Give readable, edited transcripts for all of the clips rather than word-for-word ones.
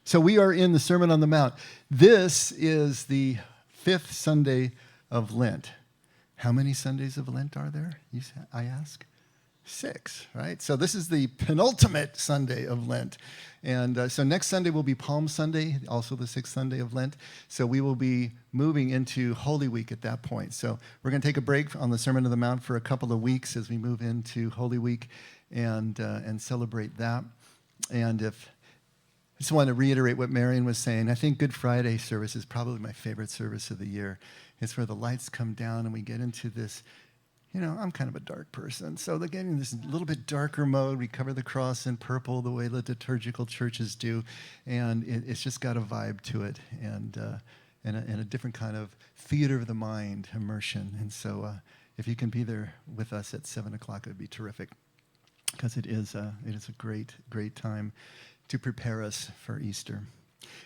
So we are in the Sermon on the Mount. This is the 5th Sunday of Lent. How many Sundays of Lent are there, I ask? 6, right? So this is the penultimate Sunday of Lent. And so next Sunday will be Palm Sunday, also the 6th Sunday of Lent. So we will be moving into Holy Week at that point. So we're going to take a break on the Sermon on the Mount for a couple of weeks as we move into Holy Week and celebrate that. And I just want to reiterate what Marion was saying. I think Good Friday service is probably my favorite service of the year. It's where the lights come down and we get into this. You know, I'm kind of a dark person, so they're getting this little bit darker mode. We cover the cross in purple the way the liturgical churches do, and it's just got a vibe to it, and a different kind of theater of the mind immersion. And so if you can be there with us at 7 o'clock, it would be terrific, because it is a great, great time to prepare us for Easter.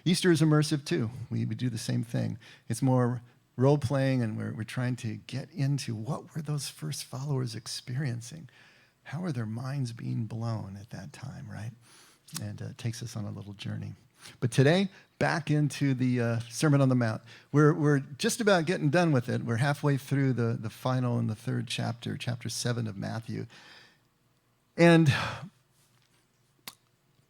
Easter is immersive, too. We do the same thing. It's more role-playing, and we're trying to get into what were those first followers experiencing? How were their minds being blown at that time, right? And it takes us on a little journey. But today, back into the Sermon on the Mount. We're just about getting done with it. We're halfway through the final and the third chapter, chapter 7 of Matthew. And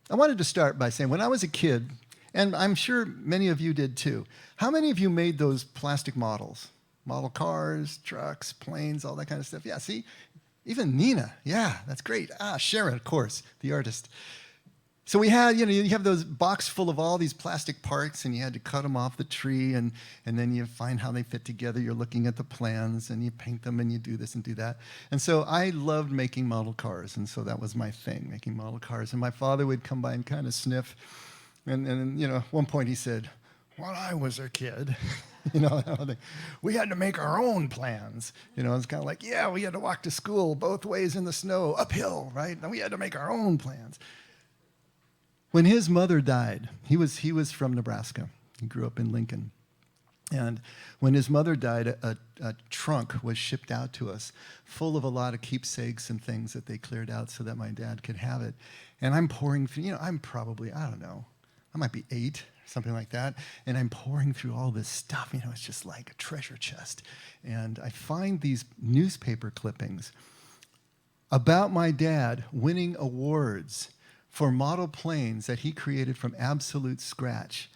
I wanted to start by saying, when I was a kid, and I'm sure many of you did too, how many of you made those plastic models? Model cars, trucks, planes, all that kind of stuff. Yeah, see? Even Nina. Yeah, that's great. Sharon, of course, the artist. So we had, you have those box full of all these plastic parts, and you had to cut them off the tree, and then you find how they fit together. You're looking at the plans, and you paint them, and you do this and do that. And so I loved making model cars, and so that was my thing, making model cars. And my father would come by and kind of sniff, and at one point he said, when I was a kid, we had to make our own plans. It's kind of like, yeah, we had to walk to school both ways in the snow, uphill, right? And we had to make our own plans. When his mother died, he was from Nebraska. He grew up in Lincoln. And when his mother died, a trunk was shipped out to us full of a lot of keepsakes and things that they cleared out so that my dad could have it. And I'm pouring through, I'm probably, I don't know, I might be 8, something like that, and I'm pouring through all this stuff. It's just like a treasure chest. And I find these newspaper clippings about my dad winning awards for model planes that he created from absolute scratch.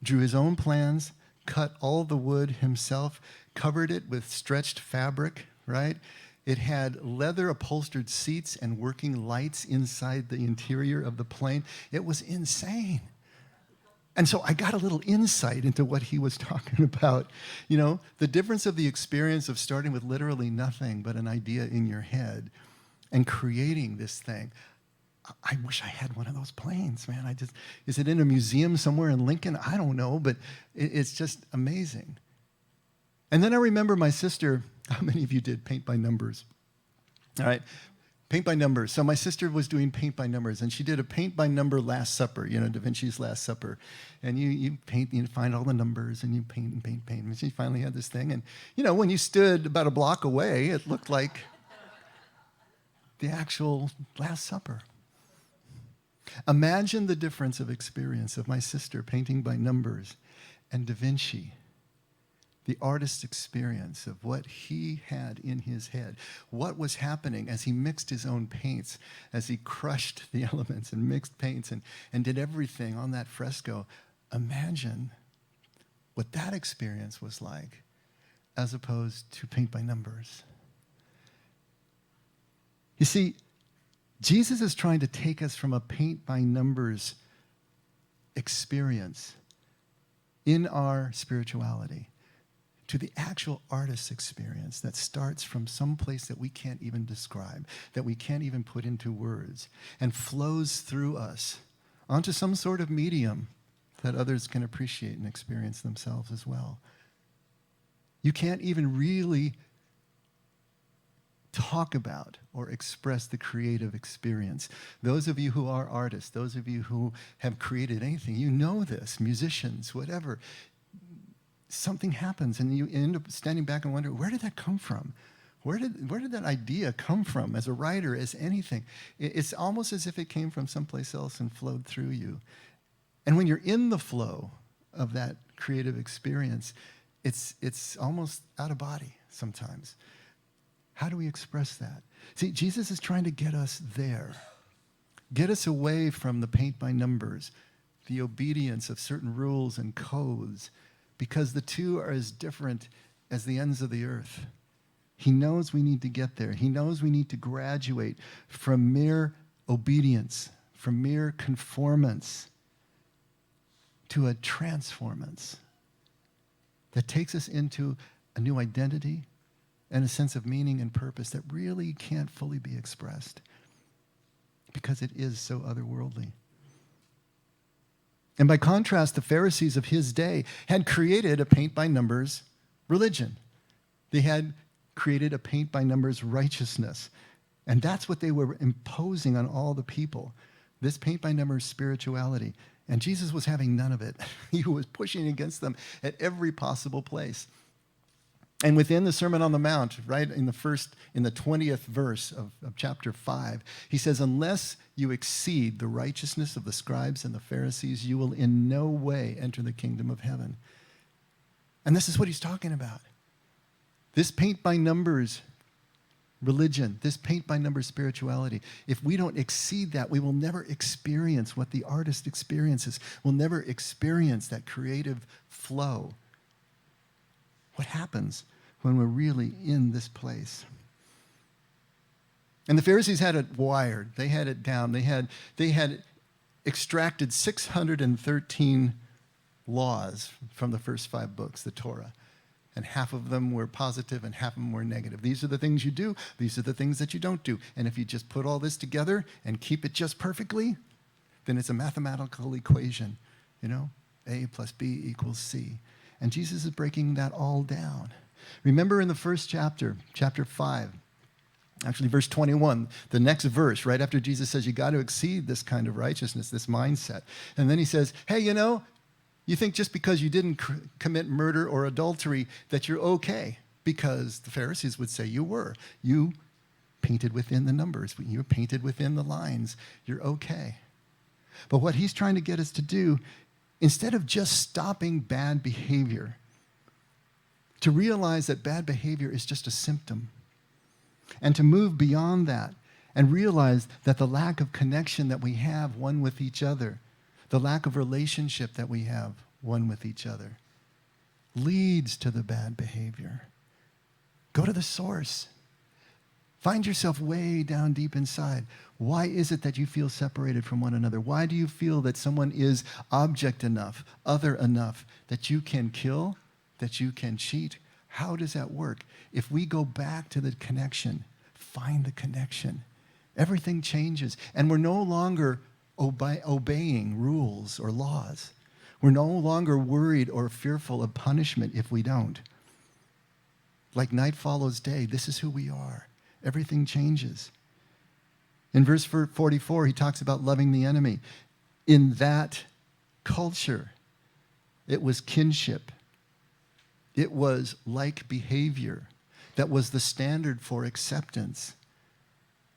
Drew his own plans, cut all the wood himself, covered it with stretched fabric, right? It had leather upholstered seats and working lights inside the interior of the plane. It was insane. And so I got a little insight into what he was talking about. The difference of the experience of starting with literally nothing but an idea in your head and creating this thing. I wish I had one of those planes, man. Is it in a museum somewhere in Lincoln? I don't know, but it's just amazing. And then I remember my sister. How many of you did paint by numbers? All right, paint by numbers. So my sister was doing paint by numbers, and she did a paint by number Last Supper, Da Vinci's Last Supper. And you paint, you find all the numbers, and you paint and paint, paint. And she finally had this thing. And, when you stood about a block away, it looked like the actual Last Supper. Imagine the difference of experience of my sister painting by numbers and Da Vinci, the artist's experience of what he had in his head, what was happening as he mixed his own paints, as he crushed the elements and mixed paints and did everything on that fresco. Imagine what that experience was like as opposed to paint by numbers. You see, Jesus is trying to take us from a paint-by-numbers experience in our spirituality to the actual artist's experience that starts from some place that we can't even describe, that we can't even put into words, and flows through us onto some sort of medium that others can appreciate and experience themselves as well. You can't even really talk about or express the creative experience. Those of you who are artists, those of you who have created anything, you know this, musicians, whatever. Something happens and you end up standing back and wonder, where did that come from? Where did that idea come from as a writer, as anything? It's almost as if it came from someplace else and flowed through you. And when you're in the flow of that creative experience, it's almost out of body sometimes. How do we express that? See, Jesus is trying to get us there. Get us away from the paint by numbers, the obedience of certain rules and codes, because the two are as different as the ends of the earth. He knows we need to get there. He knows we need to graduate from mere obedience, from mere conformance, to a transformance that takes us into a new identity and a sense of meaning and purpose that really can't fully be expressed because it is so otherworldly. And by contrast, the Pharisees of his day had created a paint-by-numbers religion. They had created a paint-by-numbers righteousness. And that's what they were imposing on all the people, this paint-by-numbers spirituality. And Jesus was having none of it. He was pushing against them at every possible place. And within the Sermon on the Mount, right in the 20th verse of chapter 5, he says, unless you exceed the righteousness of the scribes and the Pharisees, you will in no way enter the kingdom of heaven. And this is what he's talking about. This paint-by-numbers religion, this paint-by-numbers spirituality, if we don't exceed that, we will never experience what the artist experiences. We'll never experience that creative flow. What happens when we're really in this place? And the Pharisees had it wired. They had it down. They had extracted 613 laws from the first 5 books, the Torah. And half of them were positive and half of them were negative. These are the things you do. These are the things that you don't do. And if you just put all this together and keep it just perfectly, then it's a mathematical equation. You know, A plus B equals C. And Jesus is breaking that all down. Remember in the first chapter, chapter 5, actually verse 21, the next verse, right after Jesus says, you got to exceed this kind of righteousness, this mindset. And then he says, hey, you know, you think just because you didn't commit murder or adultery that you're okay, because the Pharisees would say you were. You painted within the numbers. You were painted within the lines. You're okay. But what he's trying to get us to do, instead of just stopping bad behavior, to realize that bad behavior is just a symptom, and to move beyond that and realize that the lack of connection that we have one with each other, the lack of relationship that we have one with each other, leads to the bad behavior. Go to the source. Find yourself way down deep inside. Why is it that you feel separated from one another? Why do you feel that someone is object enough, other enough, that you can kill, that you can cheat? How does that work? If we go back to the connection, find the connection, everything changes. And we're no longer obeying rules or laws. We're no longer worried or fearful of punishment if we don't. Like night follows day, this is who we are. Everything changes. In verse 44, he talks about loving the enemy. In that culture, it was kinship. It was like behavior that was the standard for acceptance.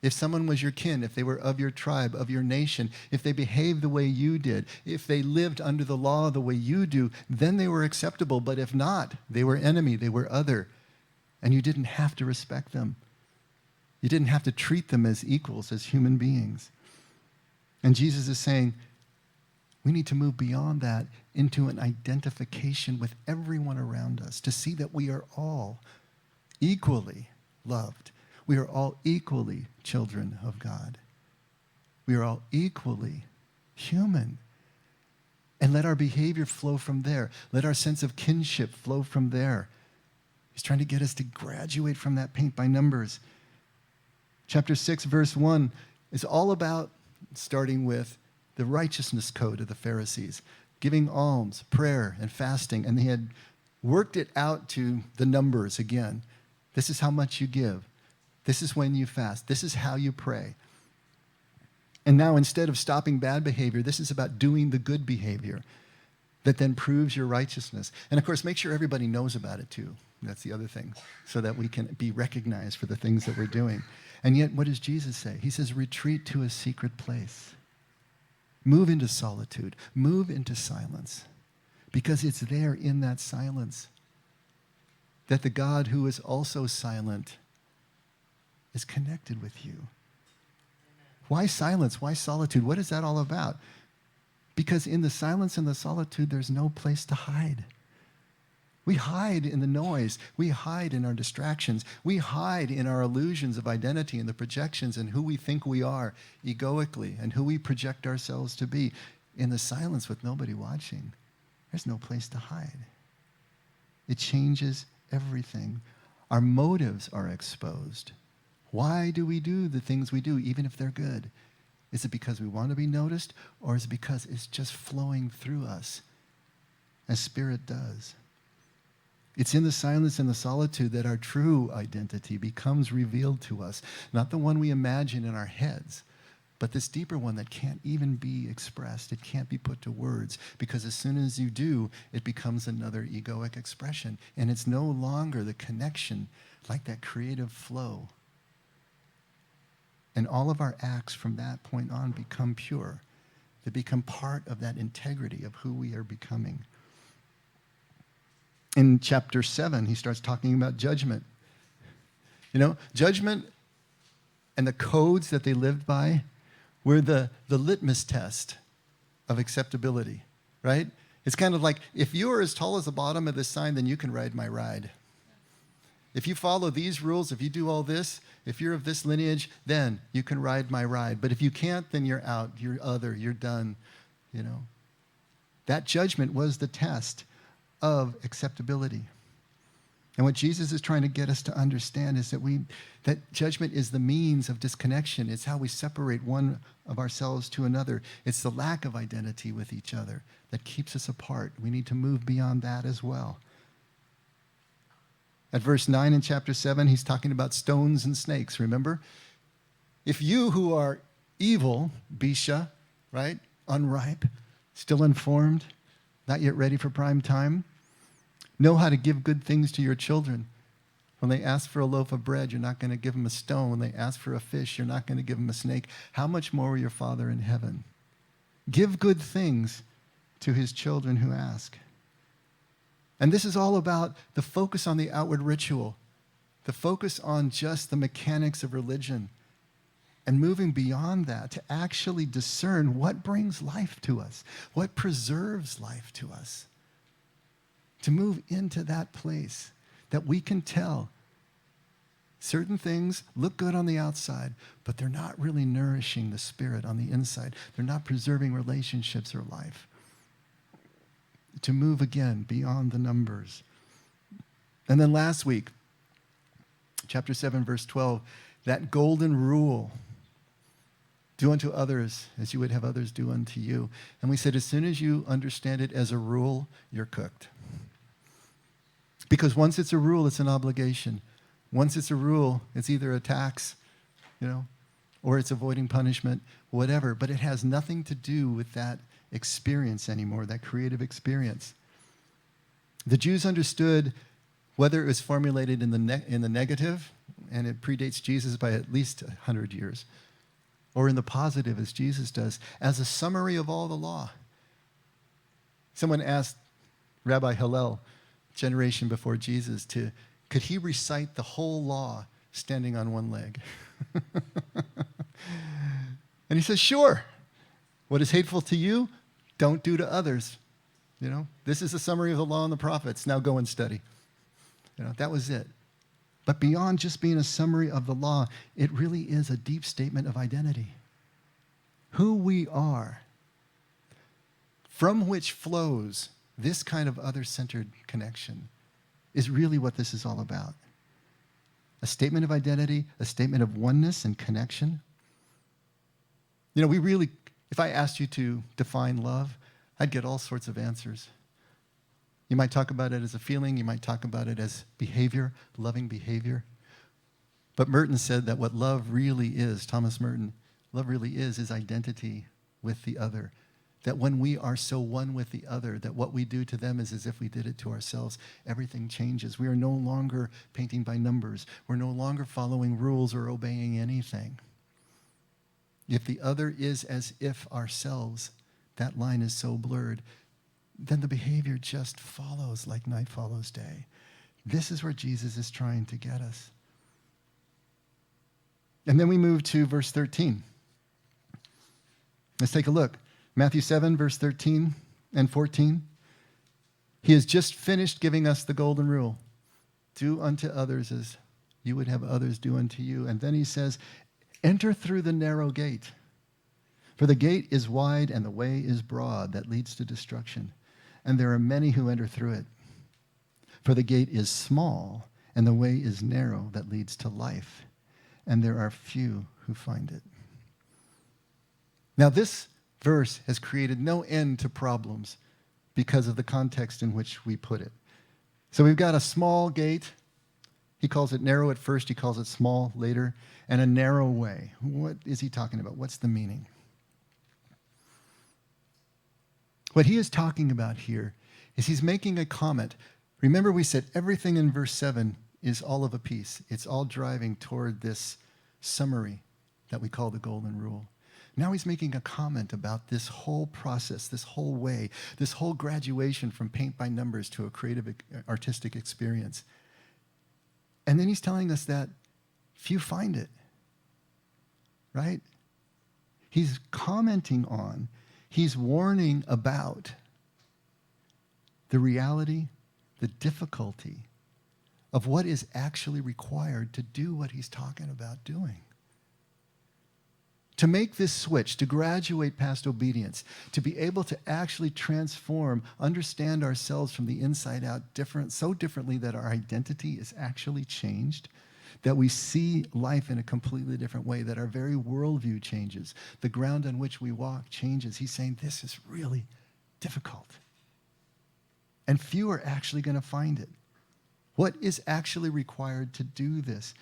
If someone was your kin, if they were of your tribe, of your nation, if they behaved the way you did, if they lived under the law the way you do, then they were acceptable. But if not, they were enemy, they were other. And you didn't have to respect them. You didn't have to treat them as equals, as human beings. And Jesus is saying, we need to move beyond that into an identification with everyone around us, to see that we are all equally loved. We are all equally children of God. We are all equally human. And let our behavior flow from there. Let our sense of kinship flow from there. He's trying to get us to graduate from that paint by numbers. Chapter 6, verse 1 is all about starting with the righteousness code of the Pharisees, giving alms, prayer, and fasting. And they had worked it out to the numbers again. This is how much you give. This is when you fast. This is how you pray. And now instead of stopping bad behavior, this is about doing the good behavior that then proves your righteousness. And of course, make sure everybody knows about it too. That's the other thing, so that we can be recognized for the things that we're doing. And yet, what does Jesus say? He says, retreat to a secret place. Move into solitude. Move into silence. Because it's there in that silence that the God who is also silent is connected with you. Why silence? Why solitude? What is that all about? Because in the silence and the solitude, there's no place to hide. We hide in the noise. We hide in our distractions. We hide in our illusions of identity and the projections and who we think we are egoically and who we project ourselves to be. In the silence with nobody watching, there's no place to hide. It changes everything. Our motives are exposed. Why do we do the things we do, even if they're good? Is it because we want to be noticed, or is it because it's just flowing through us, as Spirit does? It's in the silence and the solitude that our true identity becomes revealed to us, not the one we imagine in our heads, but this deeper one that can't even be expressed. It can't be put to words, because as soon as you do, it becomes another egoic expression, and it's no longer the connection like that creative flow. And all of our acts from that point on become pure. They become part of that integrity of who we are becoming. In chapter 7, he starts talking about judgment. Judgment and the codes that they lived by were the litmus test of acceptability, right? It's kind of like, if you are as tall as the bottom of this sign, then you can ride my ride. If you follow these rules, if you do all this, if you're of this lineage, then you can ride my ride. But if you can't, then you're out, you're other, you're done, That judgment was the test of acceptability. And what Jesus is trying to get us to understand is that judgment is the means of disconnection. It's how we separate one of ourselves to another. It's the lack of identity with each other that keeps us apart. We need to move beyond that as well. At verse 9 in chapter 7, he's talking about stones and snakes, remember? If you who are evil, Bisha, right, unripe, still informed, not yet ready for prime time, know how to give good things to your children. When they ask for a loaf of bread, you're not going to give them a stone. When they ask for a fish, you're not going to give them a snake. How much more will your Father in heaven give good things to his children who ask? And this is all about the focus on the outward ritual, the focus on just the mechanics of religion, and moving beyond that to actually discern what brings life to us, what preserves life to us. To move into that place that we can tell certain things look good on the outside, but they're not really nourishing the spirit on the inside. They're not preserving relationships or life. To move again beyond the numbers. And then last week, chapter 7, verse 12, that golden rule, do unto others as you would have others do unto you. And we said, as soon as you understand it as a rule, you're cooked. Because once it's a rule, it's an obligation. Once it's a rule, it's either a tax, or it's avoiding punishment, whatever. But it has nothing to do with that experience anymore, that creative experience. The Jews understood whether it was formulated in the negative, and it predates Jesus by at least 100 years, or in the positive, as Jesus does, as a summary of all the law. Someone asked Rabbi Hillel, generation before Jesus, could he recite the whole law standing on one leg? And he says, sure. What is hateful to you, don't do to others. This is a summary of the law and the prophets. Now go and study. That was it. But beyond just being a summary of the law, it really is a deep statement of identity. Who we are, from which flows this kind of other-centered connection, is really what this is all about. A statement of identity, a statement of oneness and connection. If I asked you to define love, I'd get all sorts of answers. You might talk about it as a feeling. You might talk about it as behavior, loving behavior. But Merton said that what love really is, Thomas Merton, love really is identity with the other. That when we are so one with the other, that what we do to them is as if we did it to ourselves. Everything changes. We are no longer painting by numbers. We're no longer following rules or obeying anything. If the other is as if ourselves, that line is so blurred, then the behavior just follows like night follows day. This is where Jesus is trying to get us. And then we move to verse 13. Let's take a look. Matthew 7, verse 13 and 14. He has just finished giving us the golden rule. Do unto others as you would have others do unto you. And then he says, enter through the narrow gate. For the gate is wide and the way is broad that leads to destruction. And there are many who enter through it. For the gate is small and the way is narrow that leads to life. And there are few who find it. Now this verse has created no end to problems because of the context in which we put it. So we've got a small gate. He calls it narrow at first. He calls it small later. And a narrow way. What is he talking about? What's the meaning? What he is talking about here is he's making a comment. Remember we said everything in verse 7 is all of a piece. It's all driving toward this summary that we call the golden rule. Now he's making a comment about this whole process, this whole way, this whole graduation from paint by numbers to a creative, artistic experience. And then he's telling us that few find it, right? He's commenting on, he's warning about the reality, the difficulty of what is actually required to do what he's talking about doing. To make this switch, to graduate past obedience, to be able to actually transform, understand ourselves from the inside out so differently that our identity is actually changed, that we see life in a completely different way, that our very worldview changes, the ground on which we walk changes. He's saying this is really difficult. And few are actually going to find it. What is actually required to do this?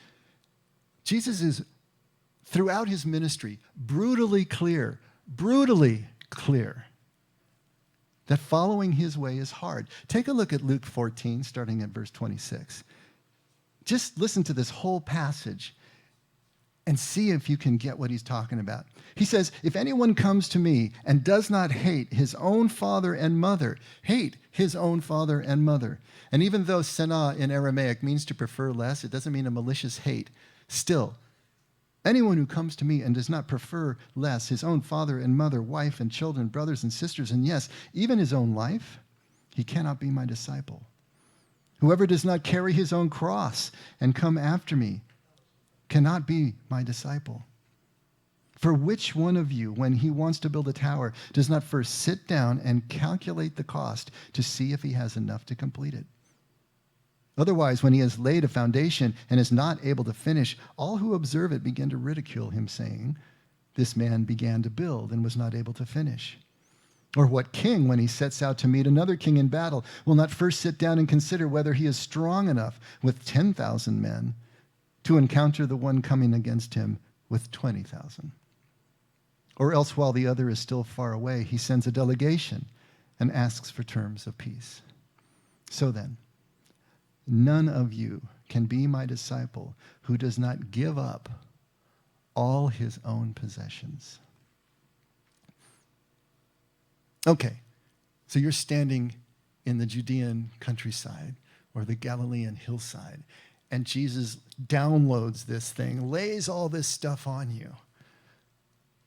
Jesus is, throughout his ministry, brutally clear that following his way is hard. Take a look at Luke 14, starting at verse 26. Just listen to this whole passage and see if you can get what he's talking about. He says, if anyone comes to me and does not hate his own father and mother, and even though senah in Aramaic means to prefer less, it doesn't mean a malicious hate. Still, anyone who comes to me and does not prefer less his own father and mother, wife and children, brothers and sisters, and yes, even his own life, he cannot be my disciple. Whoever does not carry his own cross and come after me cannot be my disciple. For which one of you, when he wants to build a tower, does not first sit down and calculate the cost to see if he has enough to complete it? Otherwise, when he has laid a foundation and is not able to finish, all who observe it begin to ridicule him, saying, this man began to build and was not able to finish. Or what king, when he sets out to meet another king in battle, will not first sit down and consider whether he is strong enough with 10,000 men to encounter the one coming against him with 20,000? Or else, while the other is still far away, he sends a delegation and asks for terms of peace. So then, none of you can be my disciple who does not give up all his own possessions. Okay, so you're standing in the Judean countryside or the Galilean hillside, and Jesus downloads this thing, lays all this stuff on you.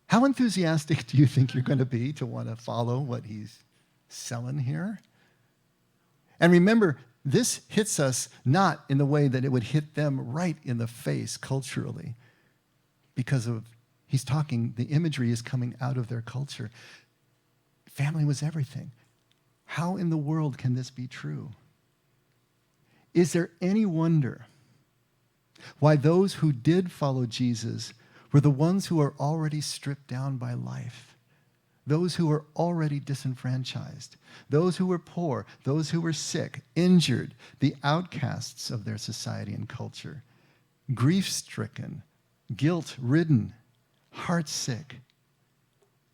How enthusiastic do you think you're going to be to want to follow what he's selling here? And remember, this hits us not in the way that it would hit them right in the face culturally, because of, he's talking, the imagery is coming out of their culture. Family was everything. How in the world can this be true? Is there any wonder why those who did follow Jesus were the ones who are already stripped down by life, those who were already disenfranchised, those who were poor, those who were sick, injured, the outcasts of their society and culture, grief-stricken, guilt-ridden, heart-sick,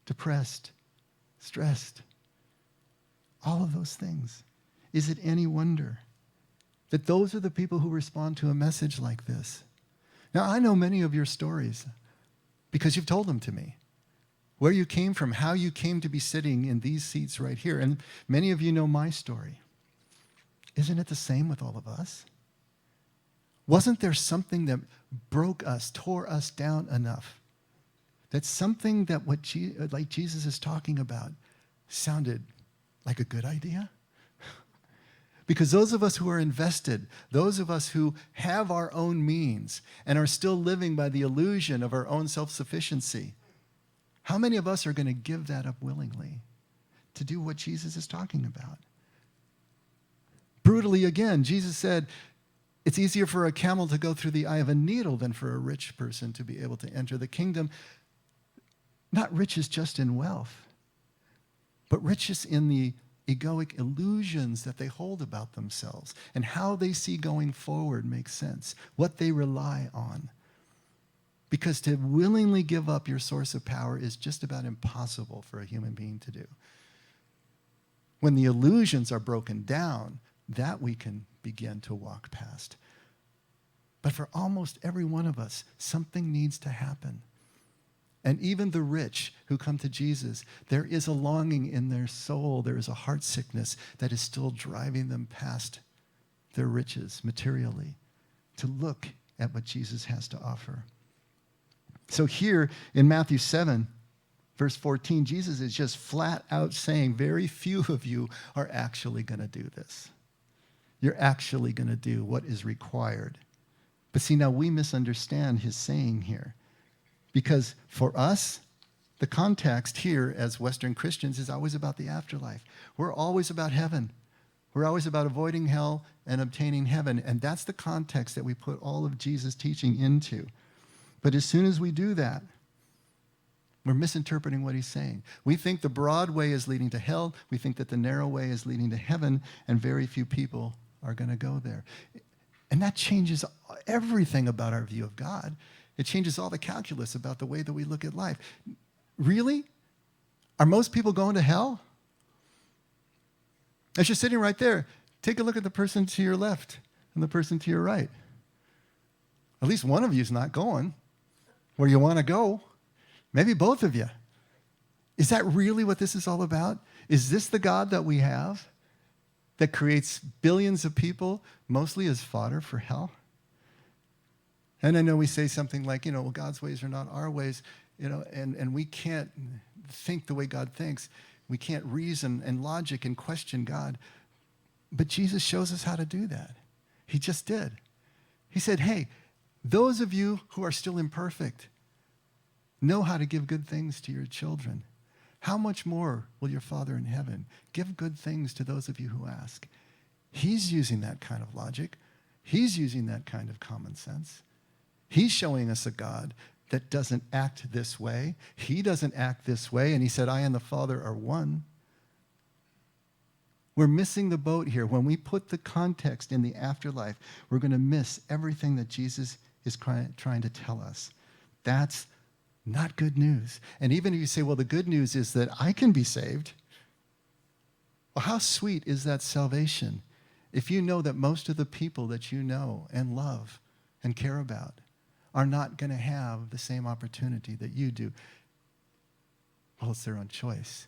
depressed, stressed, all of those things. Is it any wonder that those are the people who respond to a message like this? Now, I know many of your stories because you've told them to me. Where you came from, how you came to be sitting in these seats right here. And many of you know my story. Isn't it the same with all of us? Wasn't there something that broke us, tore us down enough? That's something that like Jesus is talking about sounded like a good idea? Because those of us who are invested, those of us who have our own means and are still living by the illusion of our own self-sufficiency, how many of us are going to give that up willingly to do what Jesus is talking about? Brutally again, Jesus said, it's easier for a camel to go through the eye of a needle than for a rich person to be able to enter the kingdom. Not riches just in wealth, but riches in the egoic illusions that they hold about themselves and how they see going forward makes sense, what they rely on. Because to willingly give up your source of power is just about impossible for a human being to do. When the illusions are broken down, that we can begin to walk past. But for almost every one of us, something needs to happen. And even the rich who come to Jesus, there is a longing in their soul, there is a heart sickness that is still driving them past their riches materially to look at what Jesus has to offer. So here in Matthew 7, verse 14, Jesus is just flat out saying, very few of you are actually going to do this. You're actually going to do what is required. But see, now we misunderstand his saying here. Because for us, the context here as Western Christians is always about the afterlife. We're always about heaven. We're always about avoiding hell and obtaining heaven. And that's the context that we put all of Jesus' teaching into. But as soon as we do that, we're misinterpreting what he's saying. We think the broad way is leading to hell. We think that the narrow way is leading to heaven, and very few people are going to go there. And that changes everything about our view of God. It changes all the calculus about the way that we look at life. Really? Are most people going to hell? As you're sitting right there, take a look at the person to your left and the person to your right. At least one of you is not going where you want to go. Maybe both of you. Is that really what this is all about? Is this the God that we have that creates billions of people, mostly as fodder for hell? And I know we say something like, well, God's ways are not our ways, and we can't think the way God thinks. We can't reason and logic and question God. But Jesus shows us how to do that. He just did. He said, hey, those of you who are still imperfect know how to give good things to your children. How much more will your Father in heaven give good things to those of you who ask? He's using that kind of logic. He's using that kind of common sense. He's showing us a God that doesn't act this way. He doesn't act this way. And he said, I and the Father are one. We're missing the boat here. When we put the context in the afterlife, we're going to miss everything that Jesus is trying to tell us. That's not good news. And even if you say, well, the good news is that I can be saved. Well, how sweet is that salvation if you know that most of the people that you know and love and care about are not going to have the same opportunity that you do? Well, it's their own choice.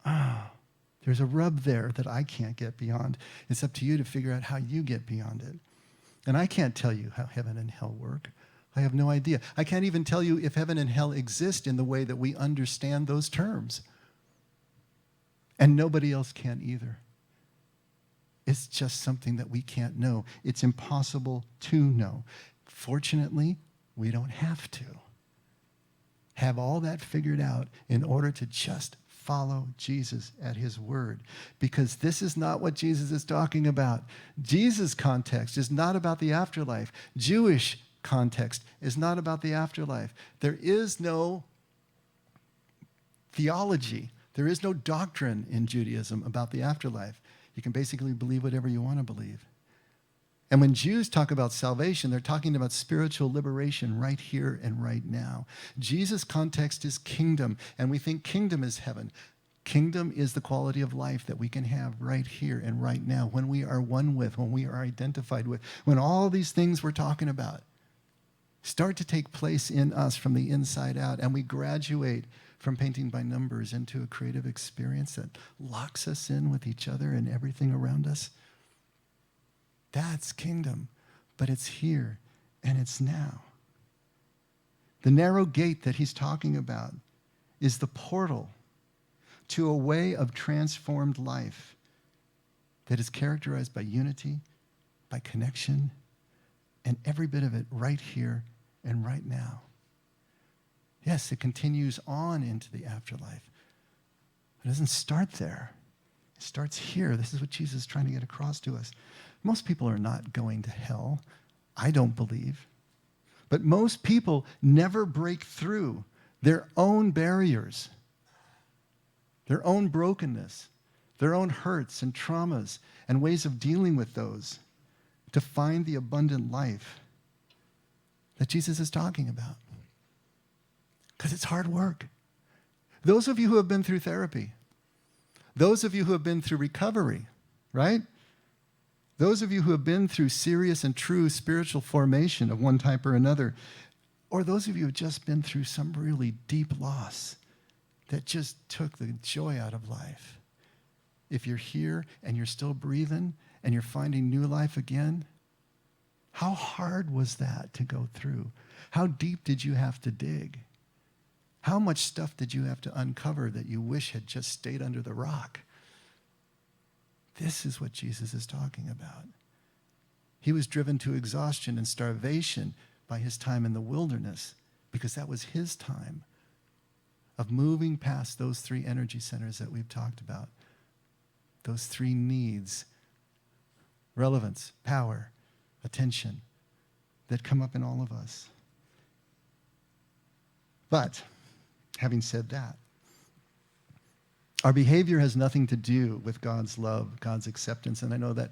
There's a rub there that I can't get beyond. It's up to you to figure out how you get beyond it. And I can't tell you how heaven and hell work. I have no idea. I can't even tell you if heaven and hell exist in the way that we understand those terms. And nobody else can either. It's just something that we can't know. It's impossible to know. Fortunately, we don't have to have all that figured out in order to just follow Jesus at his word. Because this is not what Jesus is talking about. Jesus' context is not about the afterlife. Jewish context is not about the afterlife. There is no theology. There is no doctrine in Judaism about the afterlife. You can basically believe whatever you want to believe. And when Jews talk about salvation, they're talking about spiritual liberation right here and right now. Jesus' context is kingdom, and we think kingdom is heaven. Kingdom is the quality of life that we can have right here and right now, when we are one with, when we are identified with, when all these things we're talking about start to take place in us from the inside out, and we graduate from painting by numbers into a creative experience that locks us in with each other and everything around us. That's kingdom, but it's here and it's now. The narrow gate that he's talking about is the portal to a way of transformed life that is characterized by unity, by connection, and every bit of it right here and right now. Yes, it continues on into the afterlife. It doesn't start there. It starts here. This is what Jesus is trying to get across to us. Most people are not going to hell, I don't believe. But most people never break through their own barriers, their own brokenness, their own hurts and traumas and ways of dealing with those to find the abundant life that Jesus is talking about. Because it's hard work. Those of you who have been through therapy, those of you who have been through recovery, right? Those of you who have been through serious and true spiritual formation of one type or another, or those of you who have just been through some really deep loss that just took the joy out of life. If you're here and you're still breathing and you're finding new life again, how hard was that to go through? How deep did you have to dig? How much stuff did you have to uncover that you wish had just stayed under the rock? This is what Jesus is talking about. He was driven to exhaustion and starvation by his time in the wilderness because that was his time of moving past those three energy centers that we've talked about. Those three needs: relevance, power, attention, that come up in all of us. But having said that, our behavior has nothing to do with God's love, God's acceptance. And I know that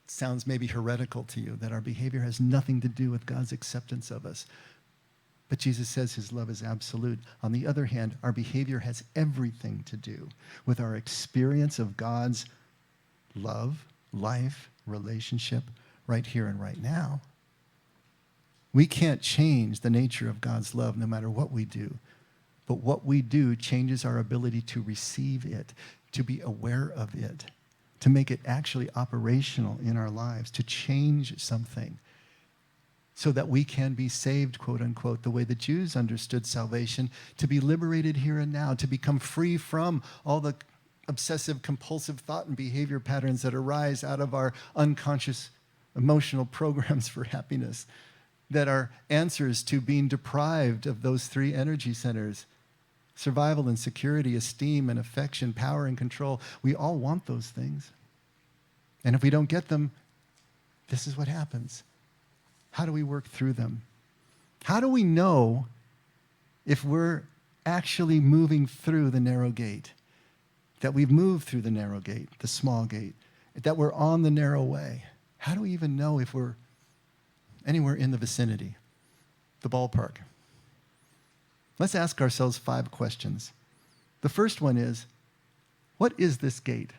sounds maybe heretical to you, that our behavior has nothing to do with God's acceptance of us. But Jesus says his love is absolute. On the other hand, our behavior has everything to do with our experience of God's love, life, relationship, right here and right now. We can't change the nature of God's love no matter what we do. But what we do changes our ability to receive it, to be aware of it, to make it actually operational in our lives, to change something so that we can be saved, quote unquote, the way the Jews understood salvation, to be liberated here and now, to become free from all the obsessive compulsive thought and behavior patterns that arise out of our unconscious emotional programs for happiness, that are answers to being deprived of those three energy centers: survival and security, esteem and affection, power and control. We all want those things. And if we don't get them, this is what happens. How do we work through them? How do we know if we're actually moving through the narrow gate? That we've moved through the narrow gate, the small gate, that we're on the narrow way? How do we even know if we're anywhere in the vicinity, the ballpark? Let's ask ourselves 5 questions. The first one is, what is this gate?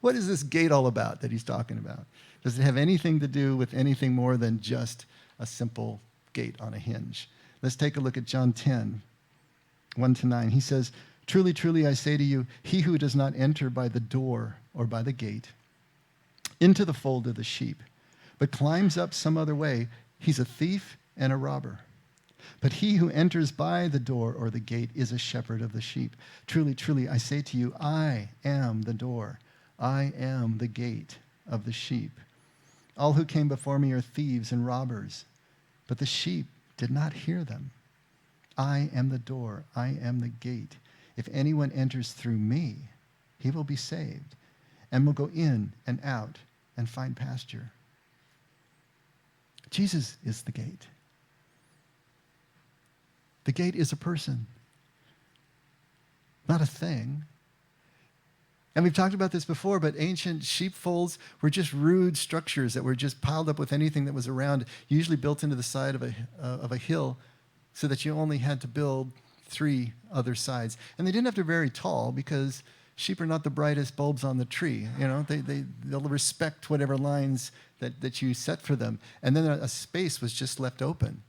What is this gate all about that he's talking about? Does it have anything to do with anything more than just a simple gate on a hinge? Let's take a look at John 10, 1-9. He says, "Truly, truly, I say to you, he who does not enter by the door or by the gate into the fold of the sheep, but climbs up some other way, he's a thief and a robber. But he who enters by the door or the gate is a shepherd of the sheep. Truly, truly, I say to you, I am the door. I am the gate of the sheep. All who came before me are thieves and robbers, but the sheep did not hear them. I am the door. I am the gate. If anyone enters through me, he will be saved and will go in and out and find pasture." Jesus is the gate. The gate is a person, not a thing. And we've talked about this before, but ancient sheepfolds were just rude structures that were just piled up with anything that was around, usually built into the side of a hill, so that you only had to build 3 other sides. And they didn't have to be very tall, because sheep are not the brightest bulbs on the tree. You know, they'll respect whatever lines that you set for them. And then a space was just left open.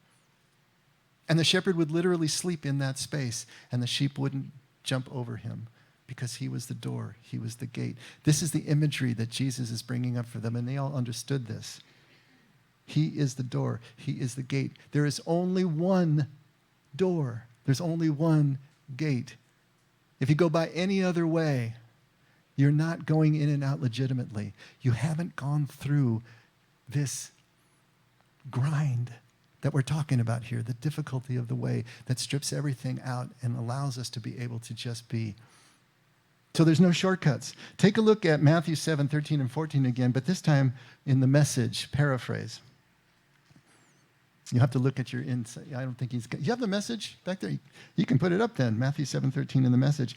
And the shepherd would literally sleep in that space, and the sheep wouldn't jump over him because he was the door, he was the gate. This is the imagery that Jesus is bringing up for them, and they all understood this. He is the door, he is the gate. There is only one door. There's only one gate. If you go by any other way, you're not going in and out legitimately. You haven't gone through this grind that we're talking about here, the difficulty of the way that strips everything out and allows us to be able to just be. So there's no shortcuts. Take a look at Matthew 7, 13 and 14 again, but this time in the Message paraphrase. You have to look at your insight. I don't think you have the Message back there? You can put it up then, Matthew 7, 13 in the Message.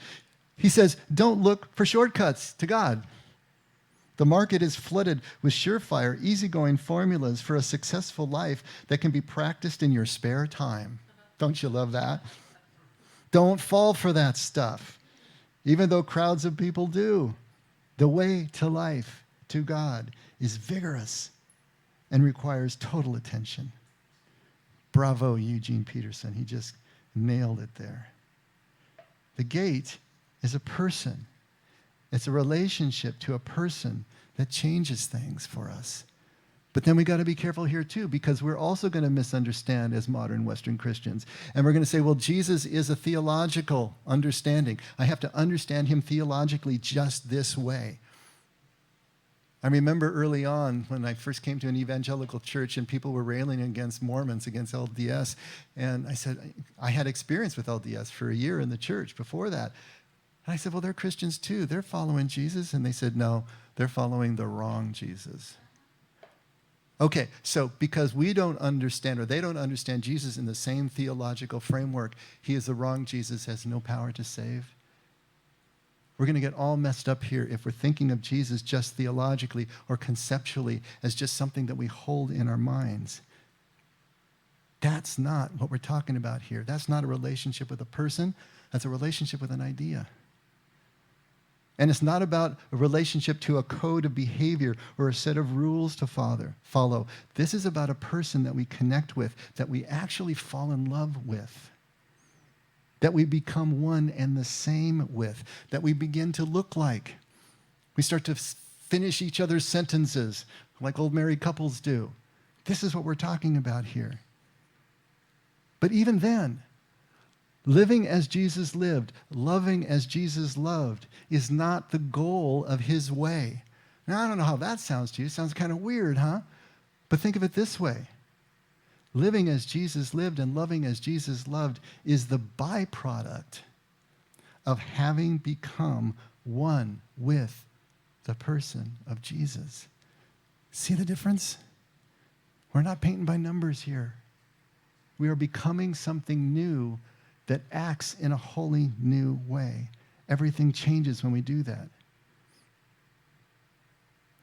He says, don't look for shortcuts to God. The market is flooded with surefire, easygoing formulas for a successful life that can be practiced in your spare time. Don't you love that? Don't fall for that stuff, even though crowds of people do. The way to life, to God, is vigorous and requires total attention. Bravo, Eugene Peterson. He just nailed it there. The gate is a person. It's a relationship to a person that changes things for us. But then we got to be careful here too, because we're also going to misunderstand as modern Western Christians. And we're going to say, well, Jesus is a theological understanding. I have to understand him theologically just this way. I remember early on when I first came to an evangelical church and people were railing against Mormons, against LDS. And I said, I had experience with LDS for a year in the church before that. And I said, well, they're Christians too. They're following Jesus. And they said, no, they're following the wrong Jesus. Okay, so because we don't understand, or they don't understand Jesus in the same theological framework, he is the wrong Jesus, has no power to save. We're going to get all messed up here if we're thinking of Jesus just theologically or conceptually as just something that we hold in our minds. That's not what we're talking about here. That's not a relationship with a person. That's a relationship with an idea. And it's not about a relationship to a code of behavior or a set of rules to follow. This is about a person that we connect with, that we actually fall in love with, that we become one and the same with, that we begin to look like. We start to finish each other's sentences like old married couples do. This is what we're talking about here. But even then, living as Jesus lived, loving as Jesus loved, is not the goal of his way. Now, I don't know how that sounds to you. It sounds kind of weird, huh? But think of it this way. Living as Jesus lived and loving as Jesus loved is the byproduct of having become one with the person of Jesus. See the difference? We're not painting by numbers here. We are becoming something new that acts in a wholly new way. Everything changes when we do that.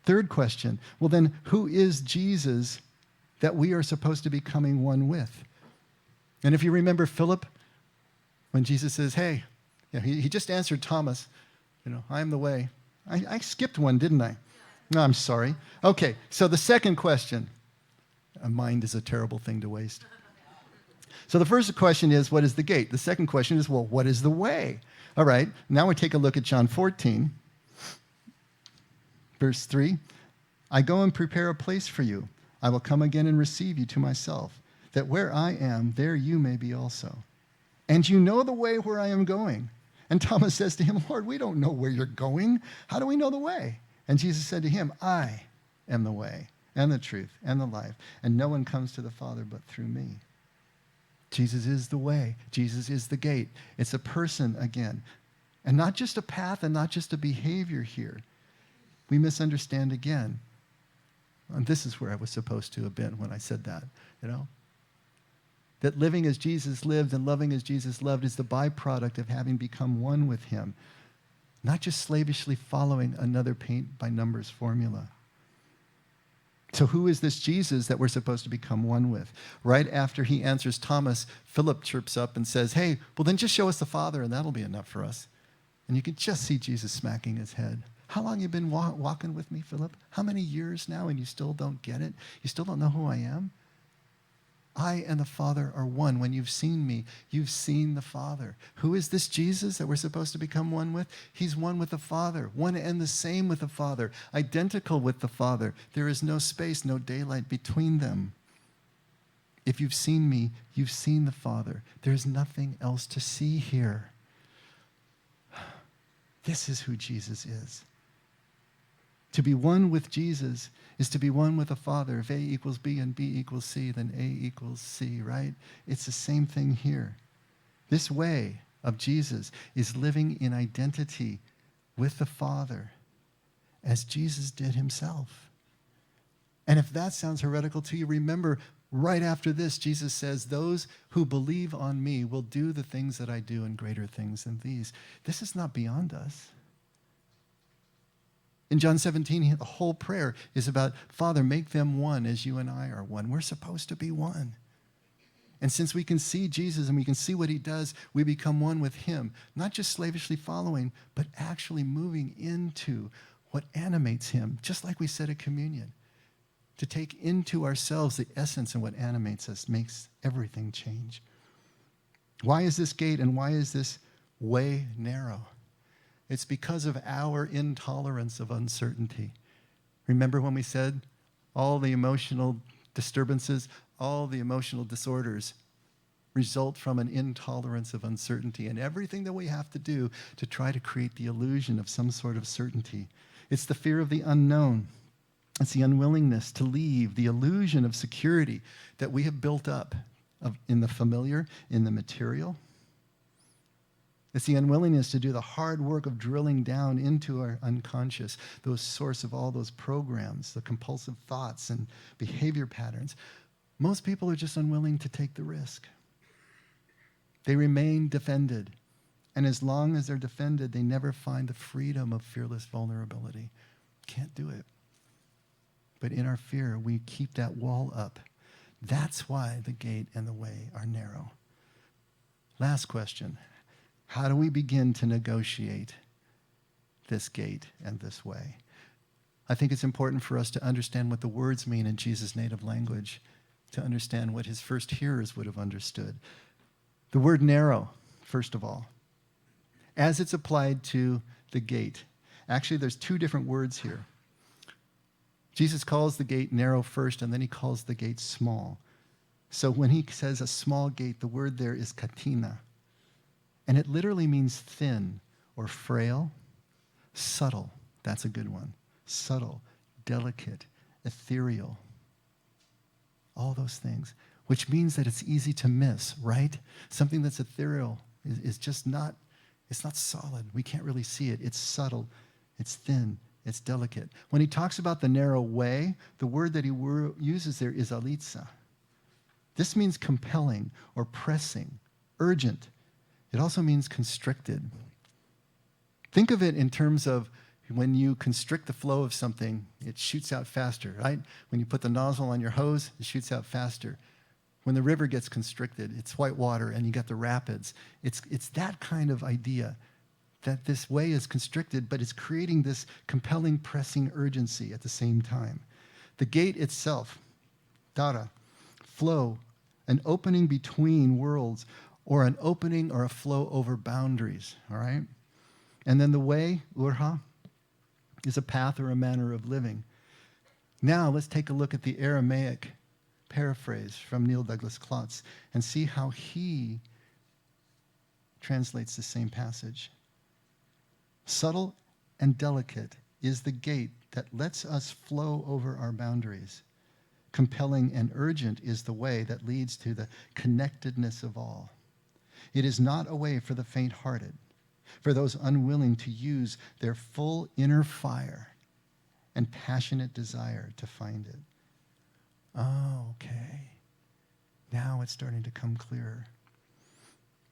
Third question, well then, who is Jesus that we are supposed to be becoming one with? And if you remember Philip, when Jesus says, hey, he just answered Thomas, I am the way. I skipped one, didn't I? No, I'm sorry. Okay, so the second question. A mind is a terrible thing to waste. So the first question is, what is the gate? The second question is, well, what is the way? All right, now we take a look at John 14, verse 3. I go and prepare a place for you. I will come again and receive you to myself, that where I am, there you may be also. And you know the way where I am going. And Thomas says to him, Lord, we don't know where you're going. How do we know the way? And Jesus said to him, I am the way and the truth and the life, and no one comes to the Father but through me. Jesus is the way. Jesus is the gate. It's a person again. And not just a path and not just a behavior here. We misunderstand again. And this is where I was supposed to have been when I said that, That living as Jesus lived and loving as Jesus loved is the byproduct of having become one with him. Not just slavishly following another paint-by-numbers formula. So who is this Jesus that we're supposed to become one with? Right after he answers Thomas, Philip chirps up and says, hey, well then just show us the Father and that'll be enough for us. And you can just see Jesus smacking his head. How long have you been walking with me, Philip? How many years now and you still don't get it? You still don't know who I am? I and the Father are one. When you've seen me, you've seen the Father. Who is this Jesus that we're supposed to become one with? He's one with the Father, one and the same with the Father, identical with the Father. There is no space, no daylight between them. If you've seen me, you've seen the Father. There's nothing else to see here. This is who Jesus is. To be one with Jesus is to be one with the Father. If A equals B and B equals C, then A equals C, right? It's the same thing here. This way of Jesus is living in identity with the Father as Jesus did himself. And if that sounds heretical to you, remember, right after this, Jesus says, those who believe on me will do the things that I do and greater things than these. This is not beyond us. In John 17, the whole prayer is about, Father, make them one as you and I are one. We're supposed to be one. And since we can see Jesus and we can see what he does, we become one with him, not just slavishly following, but actually moving into what animates him, just like we said at communion. To take into ourselves the essence and what animates us makes everything change. Why is this gate and why is this way narrow? It's because of our intolerance of uncertainty. Remember when we said all the emotional disturbances, all the emotional disorders result from an intolerance of uncertainty and everything that we have to do to try to create the illusion of some sort of certainty. It's the fear of the unknown. It's the unwillingness to leave the illusion of security that we have built up in the familiar, in the material. It's the unwillingness to do the hard work of drilling down into our unconscious, those source of all those programs, the compulsive thoughts and behavior patterns. Most people are just unwilling to take the risk. They remain defended. And as long as they're defended, they never find the freedom of fearless vulnerability. Can't do it. But in our fear, we keep that wall up. That's why the gate and the way are narrow. Last question. How do we begin to negotiate this gate and this way? I think it's important for us to understand what the words mean in Jesus' native language, to understand what his first hearers would have understood. The word narrow, first of all, as it's applied to the gate. Actually, there's two different words here. Jesus calls the gate narrow first, and then he calls the gate small. So when he says a small gate, the word there is katina. And it literally means thin or frail, subtle. That's a good one. Subtle, delicate, ethereal. All those things, which means that it's easy to miss, right? Something that's ethereal is just not, it's not solid. We can't really see it. It's subtle, it's thin, it's delicate. When he talks about the narrow way, the word that he uses there is alitza. This means compelling or pressing, urgent. It also means constricted. Think of it in terms of when you constrict the flow of something, it shoots out faster, right? When you put the nozzle on your hose, it shoots out faster. When the river gets constricted, it's white water and you got the rapids. It's that kind of idea that this way is constricted, but it's creating this compelling, pressing urgency at the same time. The gate itself, dara, flow, an opening between worlds, or an opening or a flow over boundaries, all right? And then the way, urha, is a path or a manner of living. Now let's take a look at the Aramaic paraphrase from Neil Douglas Klotz and see how he translates the same passage. Subtle and delicate is the gate that lets us flow over our boundaries. Compelling and urgent is the way that leads to the connectedness of all. It is not a way for the faint-hearted, for those unwilling to use their full inner fire and passionate desire to find it. Oh, okay. Now it's starting to come clearer.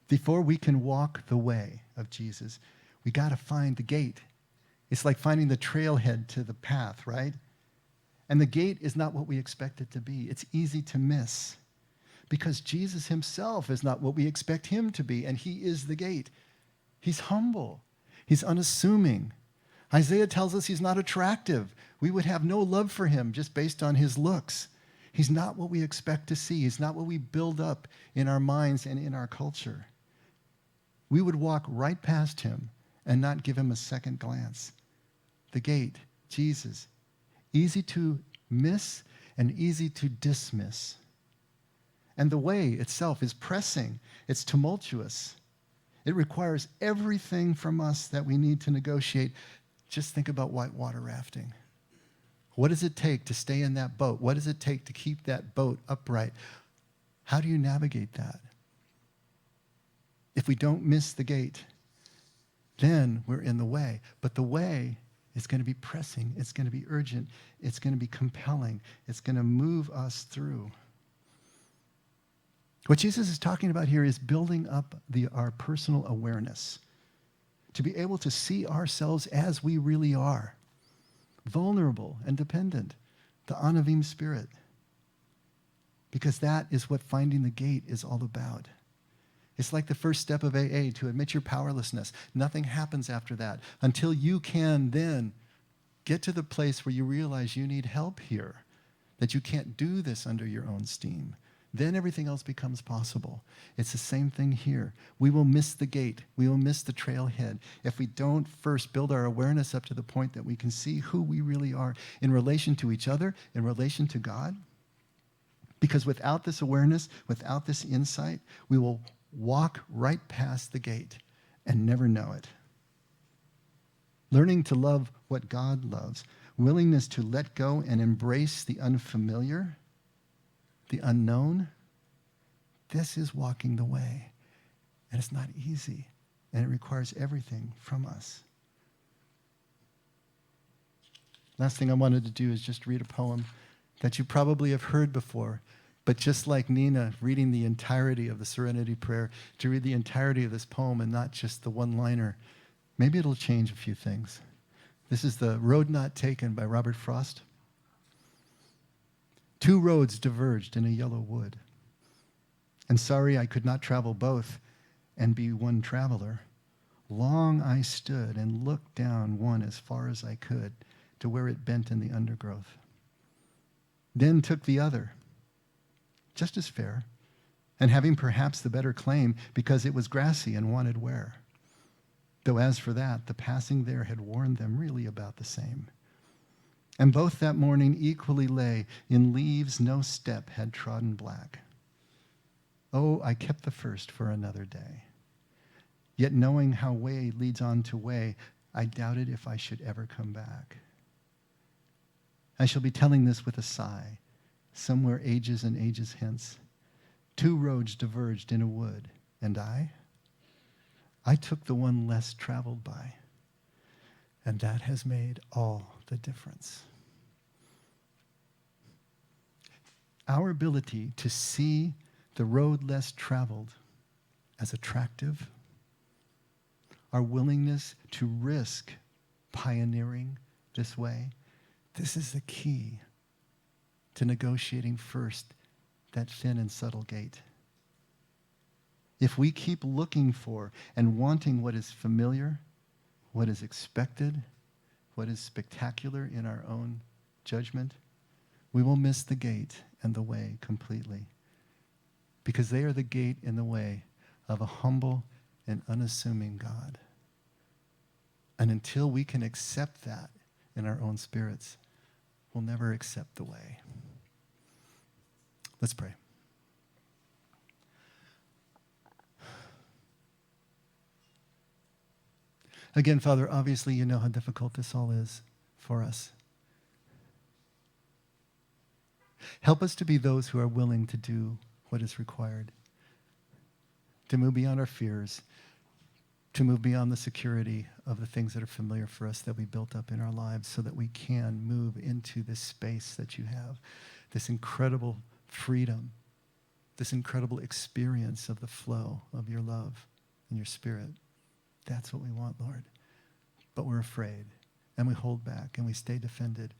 Before we can walk the way of Jesus, we got to find the gate. It's like finding the trailhead to the path, right? And the gate is not what we expect it to be. It's easy to miss because Jesus himself is not what we expect him to be, and he is the gate. He's humble. He's unassuming. Isaiah tells us he's not attractive. We would have no love for him just based on his looks. He's not what we expect to see. He's not what we build up in our minds and in our culture. We would walk right past him and not give him a second glance. The gate, Jesus, easy to miss and easy to dismiss. And the way itself is pressing. It's tumultuous. It requires everything from us that we need to negotiate. Just think about whitewater rafting. What does it take to stay in that boat? What does it take to keep that boat upright? How do you navigate that? If we don't miss the gate, then we're in the way. But the way is going to be pressing. It's going to be urgent. It's going to be compelling. It's going to move us through. What Jesus is talking about here is building up our personal awareness, to be able to see ourselves as we really are, vulnerable and dependent, the Anavim spirit, because that is what finding the gate is all about. It's like the first step of AA, to admit your powerlessness. Nothing happens after that until you can then get to the place where you realize you need help here, that you can't do this under your own steam. Then everything else becomes possible. It's the same thing here. We will miss the gate. We will miss the trailhead if we don't first build our awareness up to the point that we can see who we really are in relation to each other, in relation to God. Because without this awareness, without this insight, we will walk right past the gate and never know it. Learning to love what God loves, willingness to let go and embrace the unfamiliar, the unknown, this is walking the way. And it's not easy, and it requires everything from us. Last thing I wanted to do is just read a poem that you probably have heard before, but just like Nina reading the entirety of the Serenity Prayer, to read the entirety of this poem and not just the one-liner, maybe it'll change a few things. This is The Road Not Taken by Robert Frost. Two roads diverged in a yellow wood, and sorry I could not travel both and be one traveler. Long I stood and looked down one as far as I could to where it bent in the undergrowth. Then took the other, just as fair, and having perhaps the better claim because it was grassy and wanted wear. Though as for that, the passing there had warned them really about the same. And both that morning equally lay in leaves no step had trodden black. Oh, I kept the first for another day. Yet knowing how way leads on to way, I doubted if I should ever come back. I shall be telling this with a sigh, somewhere ages and ages hence. Two roads diverged in a wood, and I took the one less traveled by. And that has made all the difference. Our ability to see the road less traveled as attractive, our willingness to risk pioneering this way, this is the key to negotiating first that thin and subtle gate. If we keep looking for and wanting what is familiar, what is expected, what is spectacular in our own judgment, we will miss the gate and the way completely. Because they are the gate and the way of a humble and unassuming God. And until we can accept that in our own spirits, we'll never accept the way. Let's pray. Again, Father, obviously you know how difficult this all is for us. Help us to be those who are willing to do what is required, to move beyond our fears, to move beyond the security of the things that are familiar for us that we built up in our lives so that we can move into this space that you have, this incredible freedom, this incredible experience of the flow of your love and your spirit. That's what we want, Lord. But we're afraid, and we hold back, and we stay defended.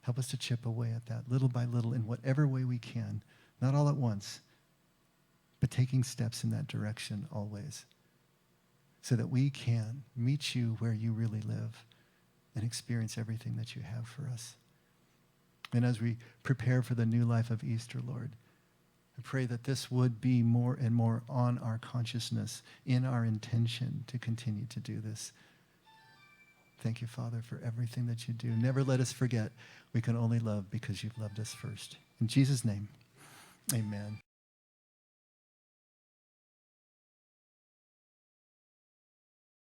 Help us to chip away at that little by little in whatever way we can, not all at once, but taking steps in that direction always, so that we can meet you where you really live and experience everything that you have for us. And as we prepare for the new life of Easter, Lord, I pray that this would be more and more on our consciousness, in our intention to continue to do this. Thank you, Father, for everything that you do. Never let us forget we can only love because you've loved us first. In Jesus' name, amen.